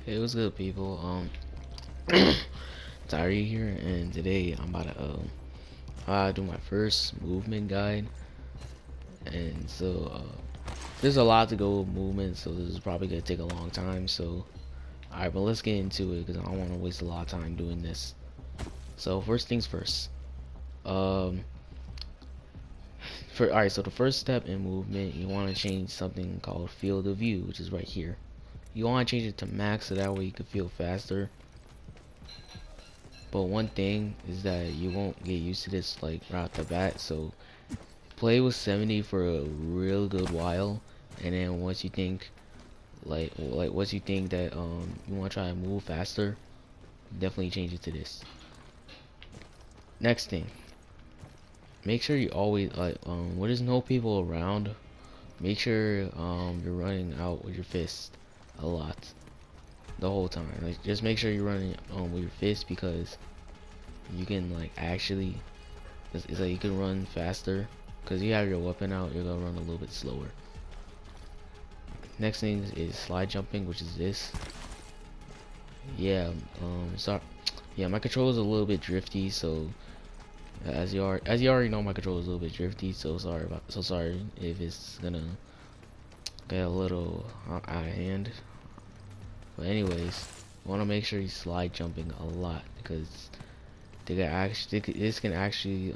Hey, what's good, people? Tyree here, and today I'm about to do my first movement guide. And so there's a lot to go with movement, so this is probably gonna take a long time. So alright, but let's get into it because I don't want to waste a lot of time doing this. So first things first. Um, alright, so the first step in movement, you want to change something called field of view, which is right here. You want to change it to max so that way you can feel faster. But one thing is that you won't get used to this like right off the bat, so play with 70 for a real good while, and then once you think once you think that you want to try to move faster, definitely change it to this. Next thing, make sure you always when there's no people around, make sure you're running out with your fist a lot the whole time. Like, just make sure you're running with your fist, because you can like actually it's like you can run faster because you have your weapon out. You're gonna run a little bit slower. Next thing is slide jumping, which is this. Yeah, sorry. Yeah, my controller is a little bit drifty, so as you already know, my controller is a little bit drifty. So sorry if it's gonna get a little out of hand. But anyways, you want to make sure you slide jumping a lot, because this can actually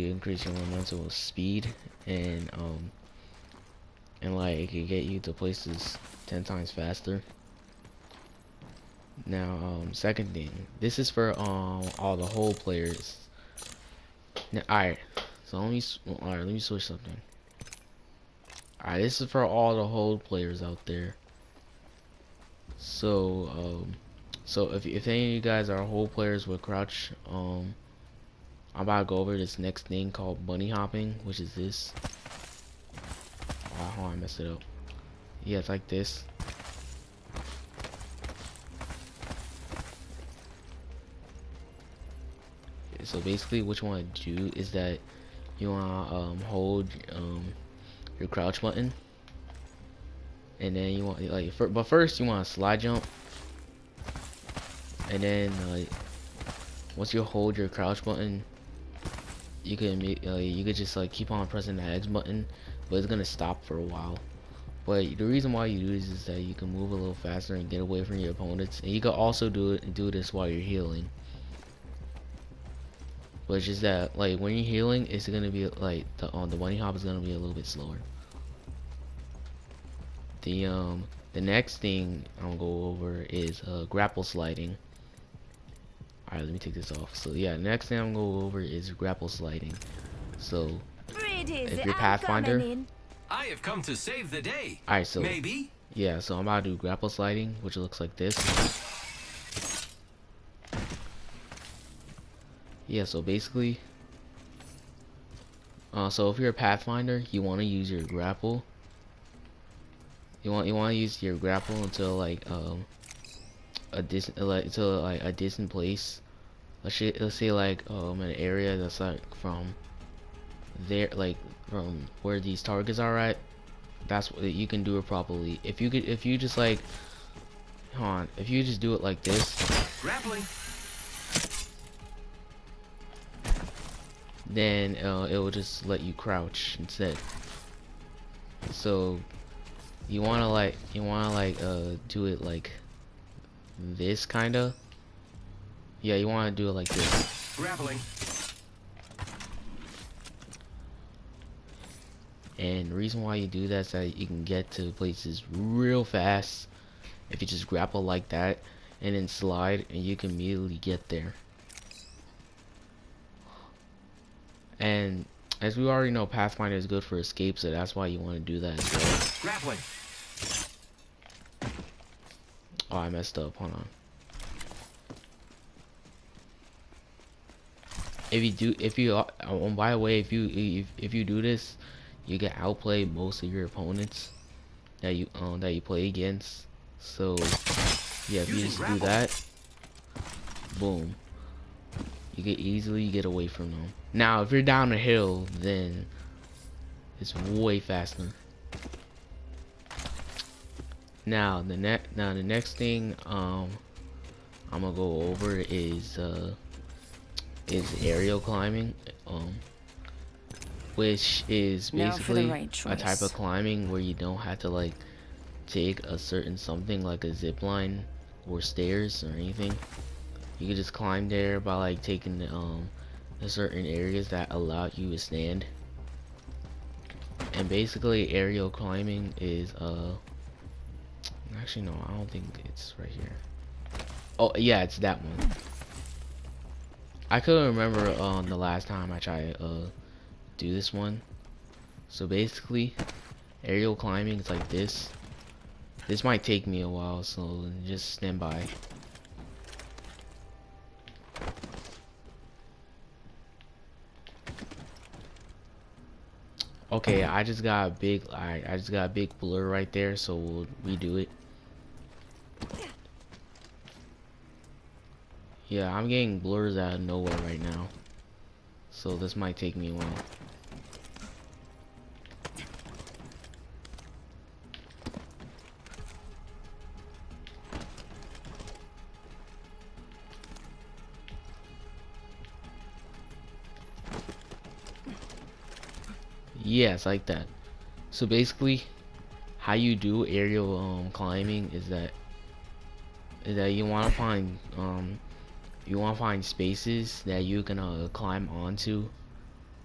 increase your momentum speed, and like it can get you to places 10 times faster. Now second thing, this is for all the whole players. Now, alright, so let me switch something. Alright, this is for all the hold players out there. So if any of you guys are hold players with crouch, I'm about to go over this next thing called bunny hopping, which is this. Oh, hold on, I messed it up. Yeah, it's like this. So basically what you want to do is that you want to hold your crouch button, and then you want but first you want to slide jump, and then once you hold your crouch button, you can just like keep on pressing the X button, but it's gonna stop for a while. But the reason why you do this is that you can move a little faster and get away from your opponents, and you can also do this while you're healing. But it's just that like when you're healing, it's gonna be like the bunny hop is gonna be a little bit slower. The next thing I'm gonna go over is grapple sliding. Alright, let me take this off. So yeah, next thing I'm gonna go over is grapple sliding. So if you're Pathfinder, I have come to save the day. alright, so maybe. Yeah, so I'm about to do grapple sliding, which looks like this. Yeah, so basically, so if you're a Pathfinder, you want to use your grapple. You want to use your grapple until like a distant place. Let's say like an area that's like from there, like from where these targets are at. That's what you can do it properly. If you just like, hold on, if you just do it like this, Grappling. then it will just let you crouch instead. So you wanna do it like this kinda. Yeah, you wanna do it like this. Grappling. And the reason why you do that is that you can get to places real fast if you just grapple like that and then slide, and you can immediately get there. And as we already know, Pathfinder is good for escape, so that's why you want to do that as well. Grappling. Oh, I messed up. Hold on. By the way, if you do this, you can outplay most of your opponents that you play against. So yeah, if you just do that, boom, you can easily get away from them. Now, if you're down a hill, then it's way faster. Now the next thing I'm gonna go over is aerial climbing, which is Now for the basically right a type of choice. climbing where you don't have to like take a certain something like a zip line or stairs or anything. You can just climb there by like taking the certain areas that allow you to stand. And basically aerial climbing is actually no, I don't think it's right here. Oh yeah, it's that one. I couldn't remember the last time I tried do this one. So basically aerial climbing is like this. This might take me a while, so just stand by. Okay, I just got a big I just got a big blur right there, so we'll redo it. Yeah, I'm getting blurs out of nowhere right now, so this might take me a while. Yes, like that. So basically, how you do aerial climbing is that you want to find spaces that you can climb onto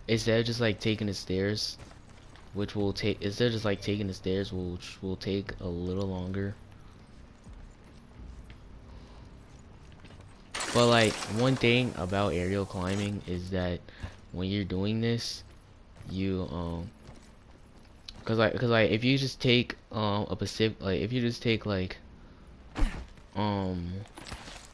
instead of just like taking the stairs, which will take instead of just like taking the stairs, which will take a little longer. But like one thing about aerial climbing is that when you're doing this, you cause like if you just take a Pacific, like if you just take like um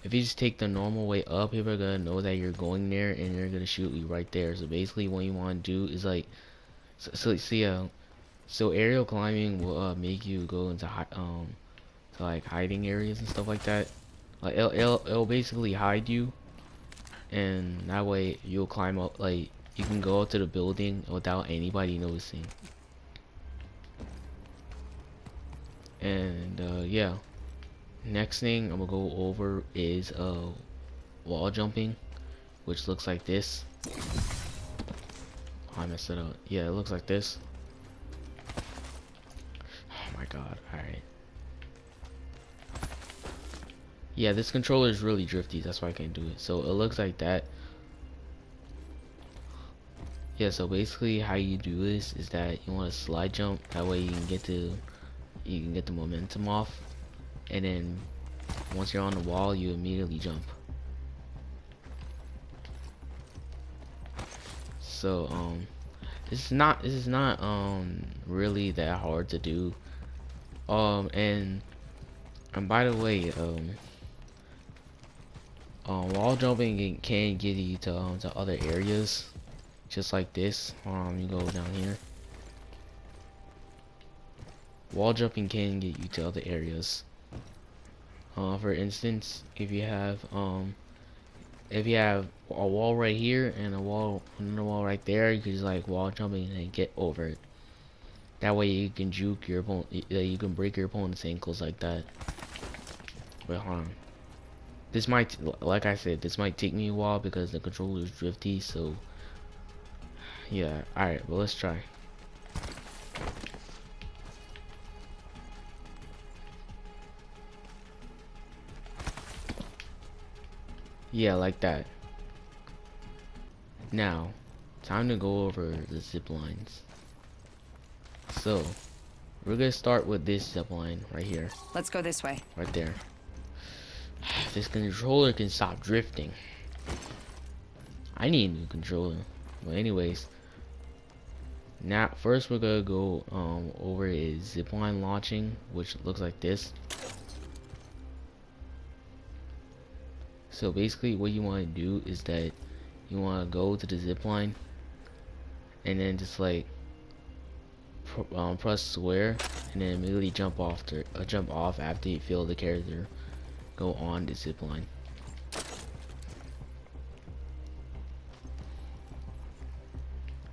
if you just take the normal way up, people are gonna know that you're going there and they're gonna shoot you right there. So basically what you want to do is like so aerial climbing will make you go into to like hiding areas and stuff like that. Like it'll basically hide you, and that way you'll climb up, like you can go up to the building without anybody noticing. And yeah, next thing I'm gonna go over is wall jumping, which looks like this. Oh, I messed it up. Yeah, it looks like this. Oh my god. Alright. Yeah, this controller is really drifty, that's why I can't do it. So it looks like that. Yeah, so basically how you do this is that you want to slide jump, that way you can get the momentum off, and then once you're on the wall you immediately jump. So this is not really that hard to do. And by the way, wall jumping can get you to other areas, just like this. You go down here. Wall jumping can get you to other areas. For instance, if you have a wall right here and another wall right there, you can just like wall jumping and get over it. That way you can juke your opponent, you can break your opponent's ankles like that. But hold on. This might, like I said, this might take me a while because the controller is drifty, so yeah. Alright, but let's try. Yeah, like that. Now, time to go over the zip lines. So, we're gonna start with this zip line right here. Let's go this way. Right there. This controller can stop drifting. I need a new controller. But anyways, now first we're gonna go over is zipline launching, which looks like this. So basically what you want to do is that you want to go to the zipline and then just like press square and then immediately jump off after you feel the character go on the zipline.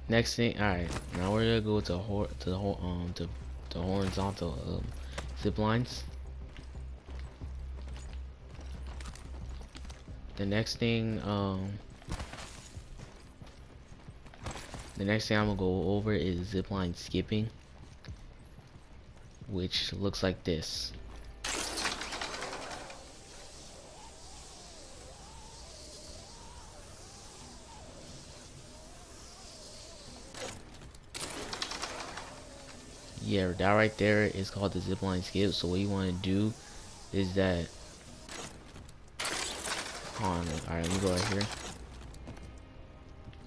Next thing, alright, now we're gonna go to horizontal zip lines. The next thing I'm gonna go over is zipline skipping, which looks like this. Yeah, that right there is called the zipline skip. So what you want to do is that, hold on, alright, let me go right here.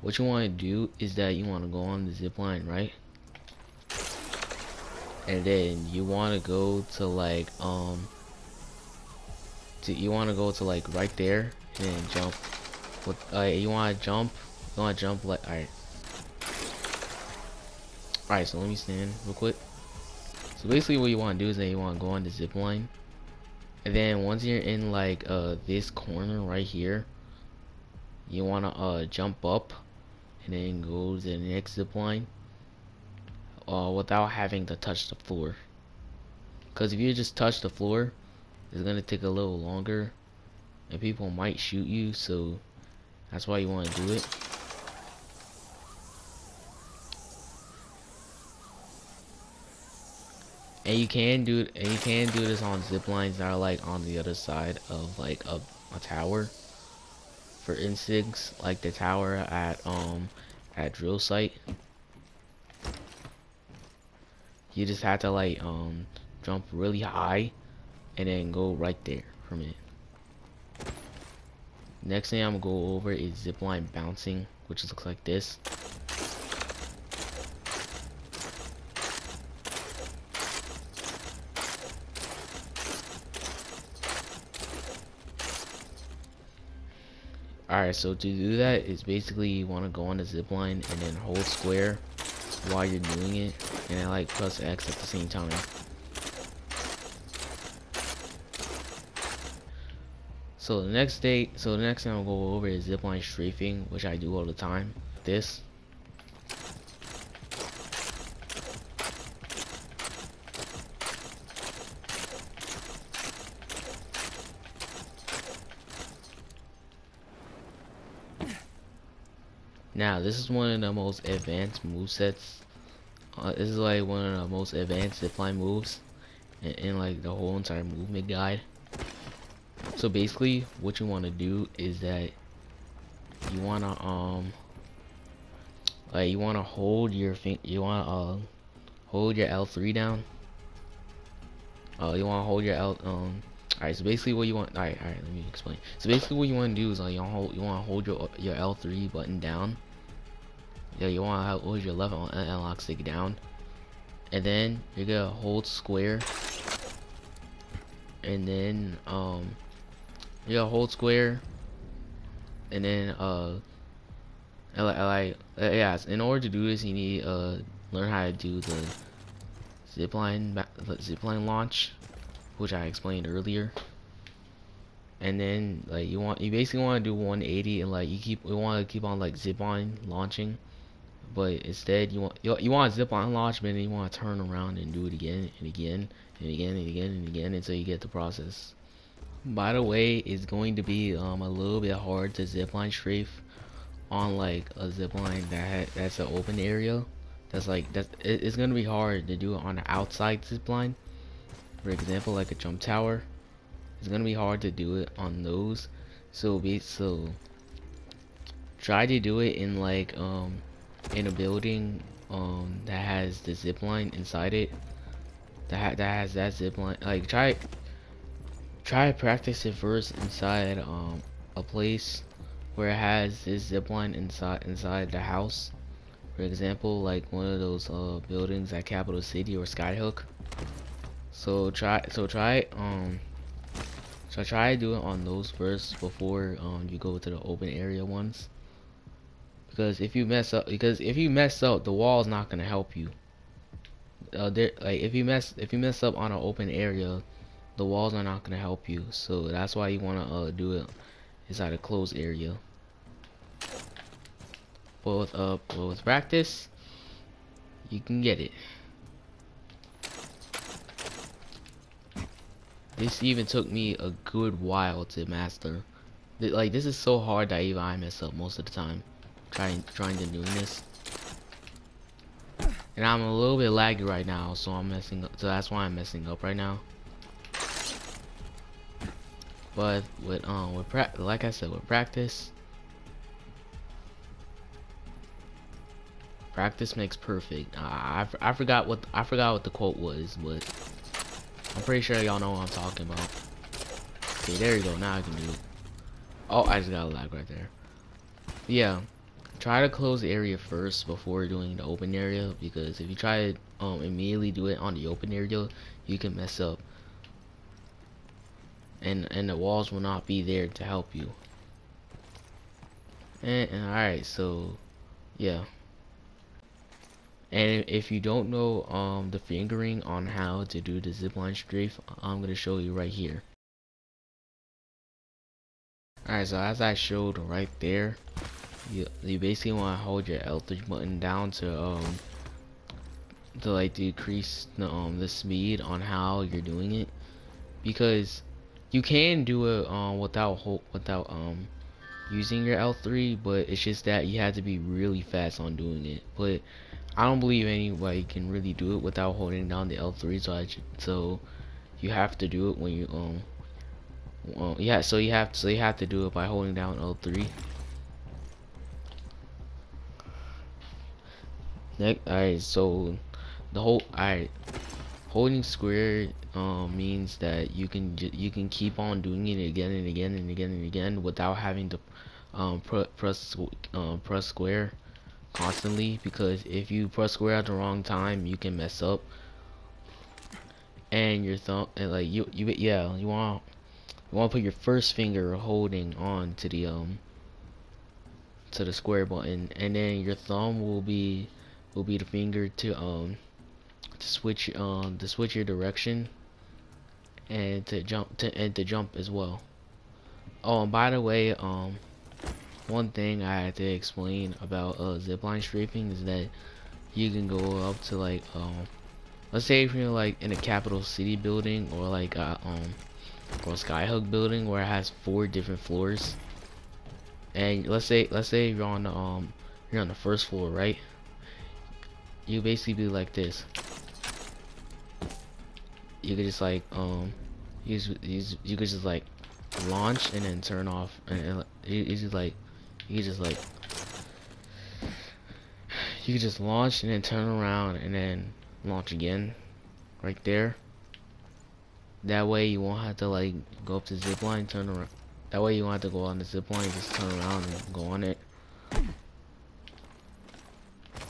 What you want to do is that you want to go on the zipline, right? And then you want to go to like you want to go to like right there and then jump. With you want to jump like, alright, so let me stand real quick. So basically what you want to do is that you want to go on the zip line, and then once you're in like this corner right here, you want to jump up and then go to the next zip line without having to touch the floor, because if you just touch the floor, it's gonna take a little longer and people might shoot you, so that's why you want to do it. And you can do this on zip lines that are like on the other side of like a tower. For instance, like the tower at drill site. You just have to like jump really high and then go right there from it. Next thing I'm gonna go over is zipline bouncing, which looks like this. Alright, so to do that is basically you want to go on the zipline and then hold square while you're doing it, and then like press X at the same time. So the next thing I'll go over is zipline strafing, which I do all the time. This. Now this is one of the most advanced movesets. This is like one of the most advanced zipline moves in like the whole entire movement guide. So basically, what you want to do is that you wanna hold your hold your L3 down. You wanna hold your Alright, so basically what you want. Alright, let me explain. So basically, what you want to do is you wanna hold your L3 button down. Yeah, you wanna hold your left analog stick down, and then you're gonna hold square, and then you gotta hold square, and then yeah. In order to do this, you need learn how to do the zipline launch, which I explained earlier. And then like you basically want to do 180, and like you want to keep on like zipline launching, but instead you want zipline launch, but then you want to turn around and do it again and again and again and again and again until you get the process. By the way, it's going to be a little bit hard to zipline strafe on like a zipline that's an open area. It's gonna be hard to do it on an outside zipline. For example, like a jump tower, it's gonna be hard to do it on those. So try to do it in like in a building that has the zipline inside it. That has that zipline. Like try to practice it first inside a place where it has this zipline inside the house. For example, like one of those buildings at Capital City or Skyhook. So try to do it on those first before you go to the open area ones. Because if you mess up, the wall's not gonna help you. If you mess up on an open area, the walls are not gonna help you. So that's why you wanna do it inside a closed area. But with practice, you can get it. this even took me a good while to master. Like, this is so hard that even I mess up most of the time trying to doing this. And I'm a little bit laggy right now, so I'm messing up. So that's why I'm messing up right now. But with like I said, with practice makes perfect. I forgot what the quote was, but I'm pretty sure y'all know what I'm talking about. Okay, there you go. Now I can do it. Oh, I just got a lag right there. Yeah, try to close the area first before doing the open area, because if you try to immediately do it on the open area, you can mess up, and the walls will not be there to help you. And alright, so yeah. And if you don't know the fingering on how to do the zipline strafe, I'm gonna show you right here. Alright, so as I showed right there, you basically want to hold your L3 button down to like decrease the speed on how you're doing it, because you can do it without using your L3, but it's just that you have to be really fast on doing it. But I don't believe anybody can really do it without holding down the L3, so you have to do it when you yeah, so you have to do it by holding down L3. Next, alright, so holding square means that you can keep on doing it again and again and again and again without having to press square constantly, because if you press square at the wrong time, you can mess up, and your thumb, and like you want to put your first finger holding on to the square button, and then your thumb will be the finger to switch your direction, and to jump as well. Oh, and by the way, one thing I had to explain about zipline strafing is that you can go up to like let's say if you're like in a capital city building, or like or a skyhug building where it has 4 different floors, and let's say you're on the first floor, right? You basically be like this. You could just like you could just like launch and then turn off, and you just like you could just launch and then turn around and then launch again right there. That way you won't have to like go up to zipline, turn around. That way you won't have to go on the zipline, just turn around and go on it.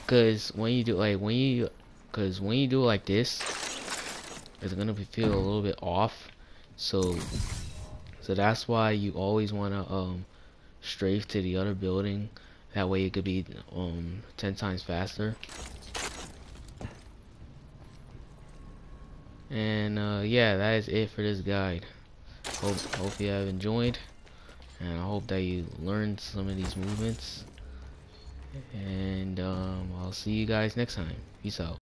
Cause when you do it like this, it's gonna feel a little bit off. So that's why you always wanna strafe to the other building. That way it could be 10 times faster. And yeah, that is it for this guide. Hope you have enjoyed, and I hope that you learned some of these movements. And I'll see you guys next time. Peace out.